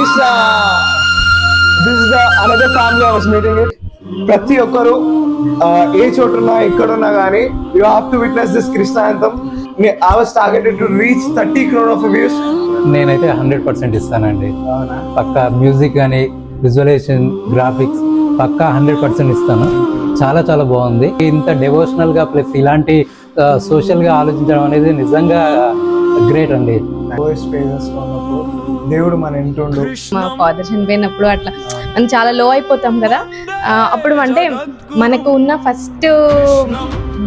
Krishna. This is the another family I was meeting it. ప్రతి ఒక్కరు ఏ చోటున్నా ఎక్కడున్నా కానీ you have to witness this Krishna anthem. I was targeted to reach 30 crore of views. నేనైతే 100% ఇస్తానండి. పక్కా music కానీ visualisation graphics పక్కా 100% ఇస్తాను. చాలా చాలా బాగుంది. ఇంత డెవోషనల్గా ప్లస్ ఇలాంటి సోషల్గా ఆలోచించడం అనేది నిజంగా గ్రేట్ అండి. దేవుడు మన ఇంటుండు. మా ఫాదర్ చనిపోయినప్పుడు అట్లా మనం చాలా లో అయిపోతాం కదా, అప్పుడు అంటే మనకు ఉన్న ఫస్ట్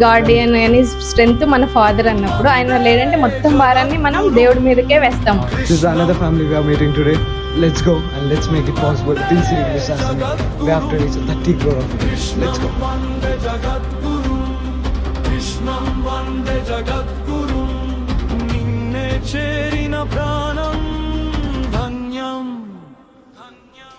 గార్డియన్ అని స్ట్రెంగ్త్ మన ఫాదర్ అన్నప్పుడు, ఆయన లేదంటే మొత్తం భారాన్ని మనం దేవుడి మీదకే వేస్తాం. This is another family we are meeting today. Let's go and let's make it possible till Sri Krishna. We have to reach 30 crore of views. Let's go. Krishnam vande jagadguru ninne cherina pranam dhanyam dhanyam.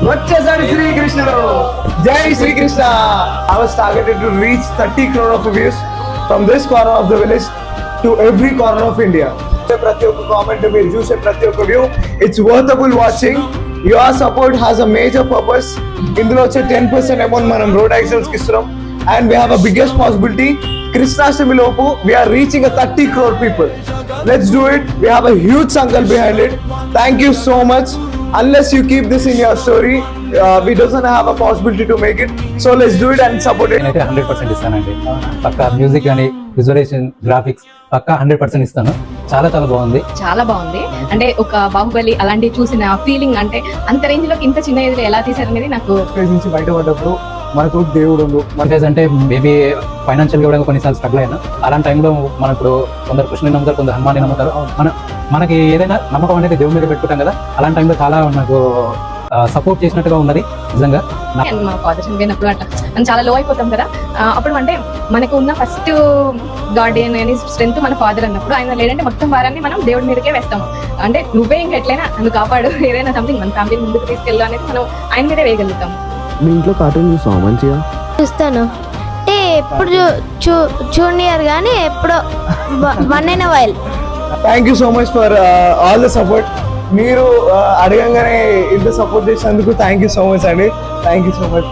వచ్చేసాడు శ్రీకృష్ణుడు. జై Srikrishna. I was targeted to reach 30 crore of views from this corner of the village to every corner of India. ప్రతి ఒక్క comment, మీరు చూసే ప్రతి ఒక్క view, it's worthable watching. Your support has a major purpose. ఇందులో వచ్చే 10% అమౌంట్ మనం road accidents కి ఇస్తున్నాం. And we have a biggest possibility. Krishnashtami లోపు we are reaching a 30 crore people. Let's do it. We have a huge sankalp behind it. Thank you so much. Unless you keep this in your story, we doesn't have a possibility to make it. So let's do it and support it. నేనైతే 100% ఇస్తానండి. పక్కా music కానీ visualisation graphics పక్కా 100% ఇస్తాను. చాలా చాలా బాగుంది. చాలా బాగుంది. అంటే ఒక బాహుబలి అలాంటివి చూసిన ఫీలింగ్, అంటే అంత రేంజ్ లోకి ఇంత చిన్న ఏజ్ లో ఎలా తీసారనేది నాకు. నుంచి బయటపడ్డప్పుడు మనకు దేవుడు అంటే మేబీ ఫైనాన్షియల్గా కూడా కొన్నిసార్లు స్ట్రగుల్ అయినా, అలాంటి టైంలో మనం ఇప్పుడు కొందరు కృష్ణుని నమ్ముతారు, కొందరు హనుమాన్ని నమ్ముతారు. మనకి ఏదైనా నమ్మకం అనేది దేవుడి మీద పెట్టుకుంటాం కదా, అలాంటి టైంలో చాలా నాకు సపోర్ట్ చేసినట్టుగా ఉన్నది నిజంగా. మా ఫాదర్ చనిపోయినప్పుడు అట్లా మనం చాలా లో అయిపోతాం కదా, అప్పుడు అంటే మనకు ఉన్న ఫస్ట్ గార్డియన్ అని స్ట్రెంగ్త్ మన ఫాదర్ అన్నప్పుడు, ఆయన లేదంటే మొత్తం భారాన్ని మనం దేవుడి మీదకే వేస్తాం. అంటే నువ్వే ఇంకెట్లయినా నన్ను కాపాడు, ఏదైనా సంథింగ్ మన ఫ్యామిలీ ముందుకు తీసుకెళ్ళు అనేది మనం ఆయన మీదే వేయగలుగుతాం. మీ ఇంట్లో కార్టూన్ చూస్తావా మంచిగా? చూస్తాను. అంటే ఎప్పుడు చూడనియరు కానీ ఎప్పుడో one in a while. Thank you so much for all the support. మీరు అడగంగానే ఇంత సపోర్ట్ చేసినందుకు థ్యాంక్ యూ సో మచ్ అండి. Thank you so much.